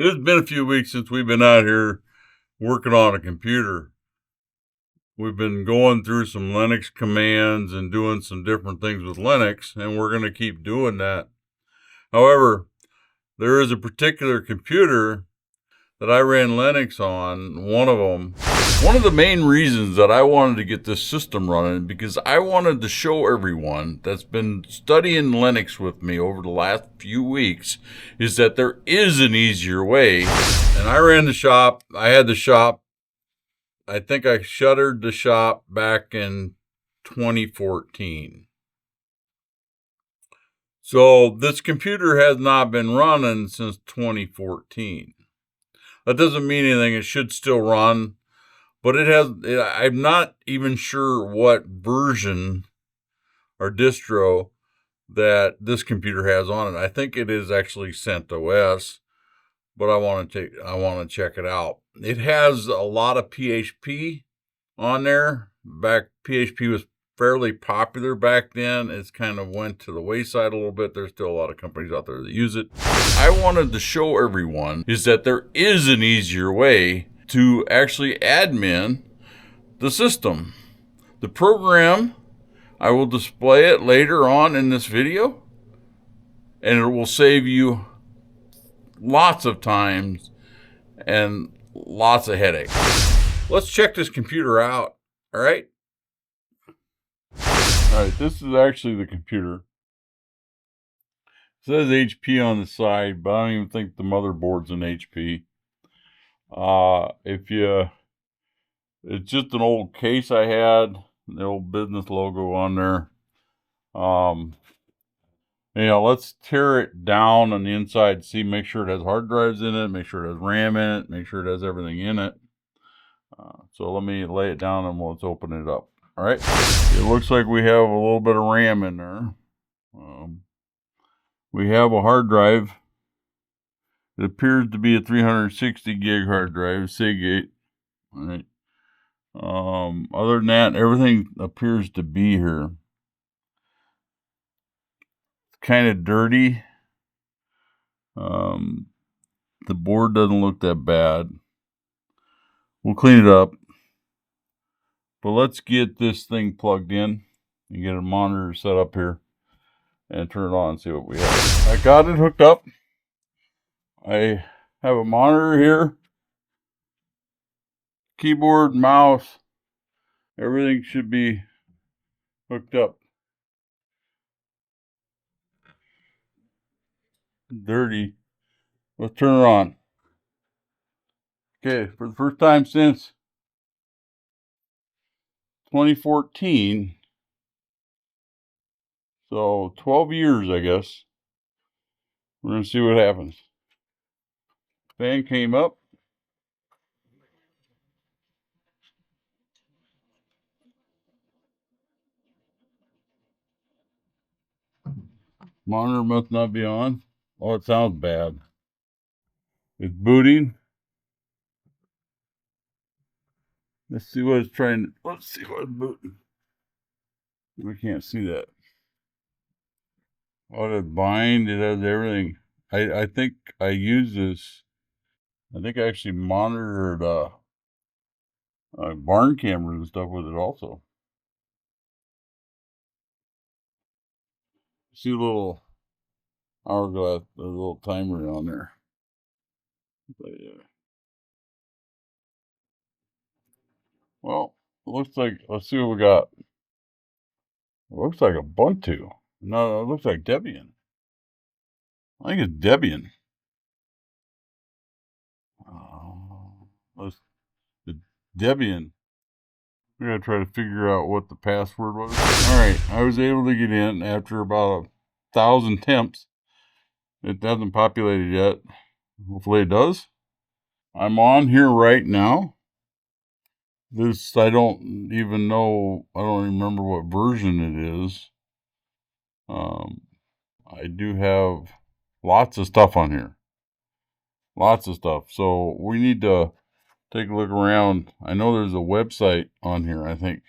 It's been a few weeks since we've been out here working on a computer. We've been going through some Linux commands and doing some different things with Linux, and we're going to keep doing that. However, there is a particular computer that I ran Linux on, one of them. One of the main reasons that I wanted to get this system running because I wanted to show everyone that's been studying Linux with me over the last few weeks is that there is an easier way. And I ran the shop. I had the shop. I think I shuttered the shop back in 2014. So this computer has not been running since 2014. That doesn't mean anything. It should still run, but I'm not even sure what version or distro that this computer has on it. I think it is actually CentOS, but I want to check it out. It has a lot of PHP on there. PHP was fairly popular back then. It's kind of went to the wayside a little bit. There's still a lot of companies out there that use it. I wanted to show everyone is that there is an easier way to actually admin the system. The program, I will display it later on in this video, and it will save you lots of times and lots of headaches. Let's check this computer out. All right. All right, this is actually the computer. It says HP on the side, but I don't even think the motherboard's an HP. It's just an old case I had, the old business logo on there. Let's tear it down on the inside, make sure it has hard drives in it, make sure it has RAM in it, make sure it has everything in it. So let me lay it down and let's open it up. All right. It looks like we have a little bit of RAM in there. We have a hard drive. It appears to be a 360 gig hard drive, Seagate. All right. Other than that, everything appears to be here. It's kind of dirty. The board doesn't look that bad. We'll clean it up. But let's get this thing plugged in and get a monitor set up here and turn it on and see what we have. I got it hooked up. I have a monitor here, keyboard, mouse, everything should be hooked up. Dirty. Let's turn it on. Okay, for the first time since 2014, so 12 years, I guess. We're going to see what happens. Fan came up. Monitor must not be on. Oh, it sounds bad. It's booting. Let's see what it's booting. We can't see that. Oh, it bind. It has everything. I think I use this. I think I actually monitored barn cameras and stuff with it also. See a little hourglass, a little timer on there. But, yeah. Well, it looks like, let's see what we got. It looks like Ubuntu. No, it looks like Debian. I think it's Debian. It's Debian. We gotta try to figure out what the password was. Alright, I was able to get in after about 1,000 attempts. It hasn't populated yet. Hopefully it does. I'm on here right now. This, I don't even know, I don't remember what version it is. I do have lots of stuff on here. Lots of stuff. So we need to take a look around. I know there's a website on here, I think.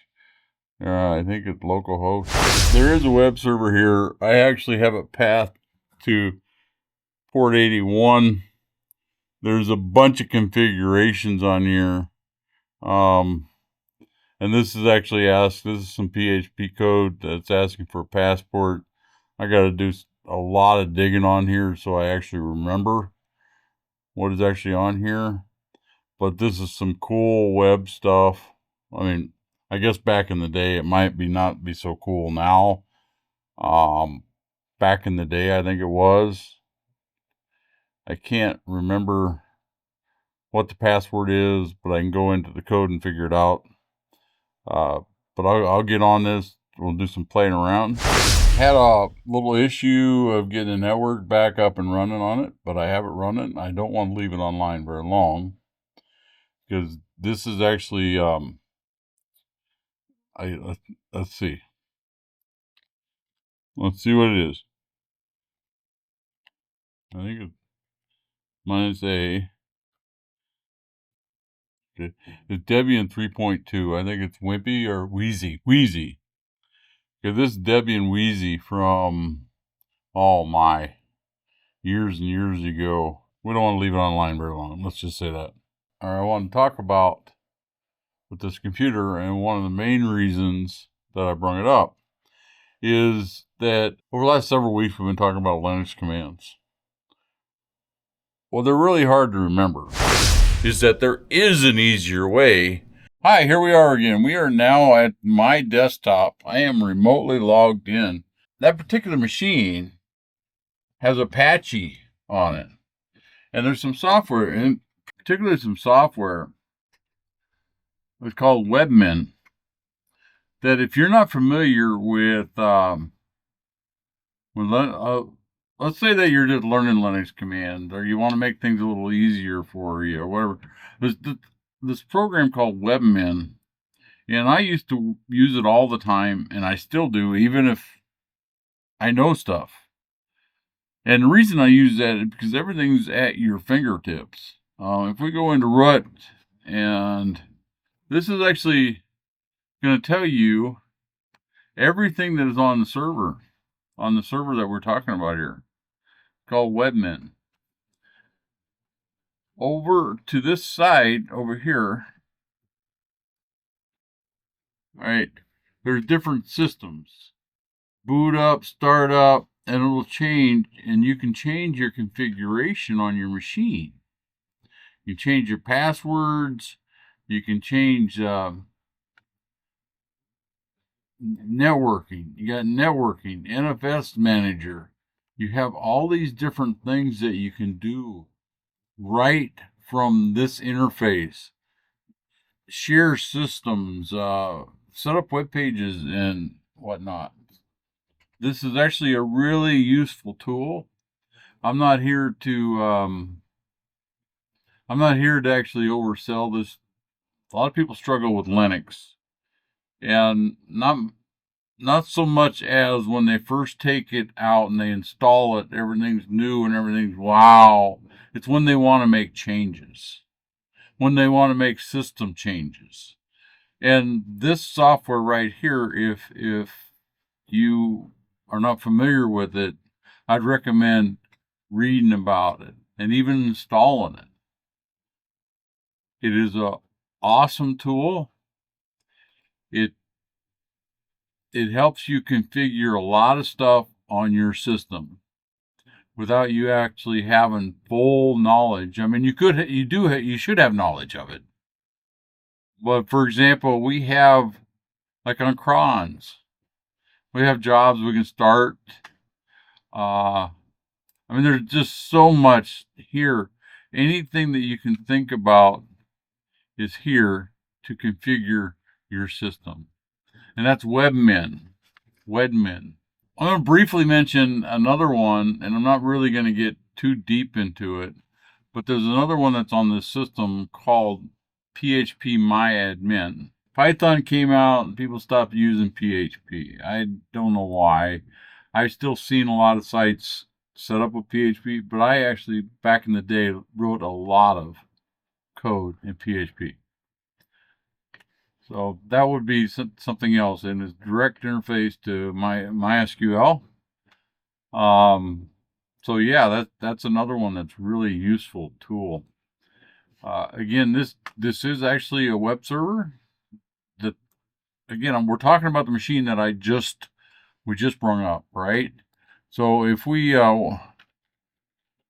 I think it's localhost. There is a web server here. I actually have it pathed to port 81. There's a bunch of configurations on here. And this is actually this is some PHP code that's asking for a passport. I got to do a lot of digging on here so I actually remember what is actually on here. But this is some cool web stuff. I mean, I guess back in the day it might not be so cool now. Back in the day I think it was. I can't remember what the password is, but I can go into the code and figure it out. But I'll get on this. We'll do some playing around. Had a little issue of getting the network back up and running on it, but I have it running. I don't want to leave it online very long because this is actually let's see. Let's see what it is. I think it's -A. Okay. It's Debian 3.2. I think it's Wimpy or Wheezy. Wheezy. Okay, this is Debian Wheezy from, oh my, years and years ago. We don't want to leave it online very long. Let's just say that. All right, I want to talk about with this computer, and one of the main reasons that I brought it up is that over the last several weeks we've been talking about Linux commands. Well, they're really hard to remember. Is that there is an easier way. Hi, here we are again. We are now at my desktop. I am remotely logged in. That particular machine has Apache on it. And there's some software, and particularly some software, it's called webmin, that if you're not familiar with let's say that you're just learning Linux commands, or you want to make things a little easier for you, or whatever. There's this program called webmin, and I used to use it all the time, and I still do, even if I know stuff. And the reason I use that is because everything's at your fingertips. If we go into root, and this is actually going to tell you everything that is on the server that we're talking about here, called webmin. Over to this side over here, right, there's different systems. Boot up, start up, and it'll change, and you can change your configuration on your machine. You change your passwords, you can change networking. You got networking, NFS manager. You have all these different things that you can do right from this interface. Share systems, set up web pages and whatnot. This is actually a really useful tool. I'm not here to actually oversell this. A lot of people struggle with Linux, and not so much as when they first take it out and they install it, everything's new and everything's wow. It's when they want to make changes, when they want to make system changes. And this software right here, if you are not familiar with it, I'd recommend reading about it and even installing it. It is an awesome tool. It helps you configure a lot of stuff on your system without you actually having full knowledge. I mean, you should have knowledge of it. But for example, we have, like on crons, we have jobs we can start. I mean, there's just so much here. Anything that you can think about is here to configure your system. And that's webmin. Webmin. I'm going to briefly mention another one, and I'm not really going to get too deep into it, but there's another one that's on this system called phpMyAdmin. Python came out and people stopped using PHP. I don't know why. I've still seen a lot of sites set up with PHP, but I actually, back in the day, wrote a lot of code in PHP. So that would be something else, and it's direct interface to my MySQL. So yeah, that's another one that's really useful tool. Again, this is actually a web server. That again, we're talking about the machine that we just brung up, right? So if we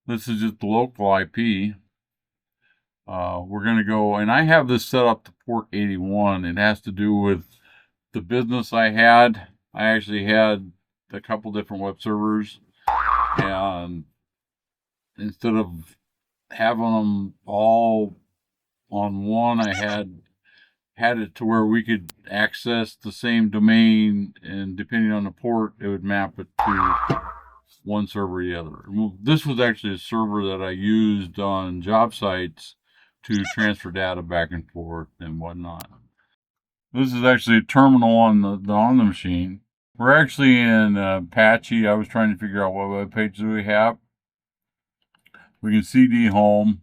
this is just the local IP. We're going to go, and I have this set up to port 81. It has to do with the business I had. I actually had a couple different web servers, and instead of having them all on one, I had it to where we could access the same domain, and depending on the port, it would map it to one server or the other. This was actually a server that I used on job sites to transfer data back and forth and whatnot. This is actually a terminal on the machine. We're actually in Apache. I was trying to figure out what web pages we have. We can CD home.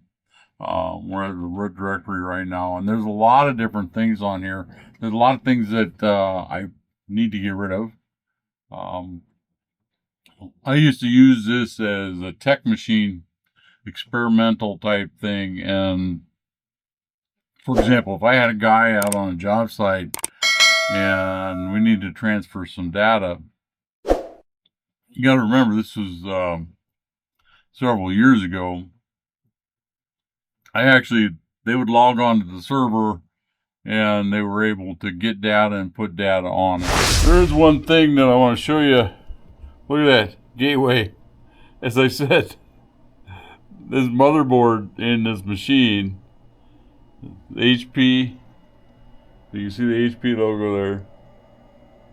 We're at the root directory right now, and there's a lot of different things on here. There's a lot of things that I need to get rid of. I used to use this as a tech machine experimental type thing, and for example, if I had a guy out on a job site and we need to transfer some data, you got to remember this was several years ago. They would log on to the server and they were able to get data and put data on it. There is one thing that I want to show you. Look at that gateway. As I said, this motherboard in this machine, HP, you can see the HP logo there,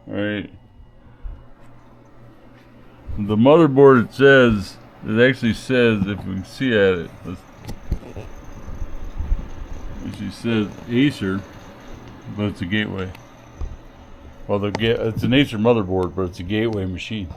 right? The motherboard, it actually says, if we can see at it, it actually says Acer, but it's a gateway. Well, it's an Acer motherboard, but it's a gateway machine.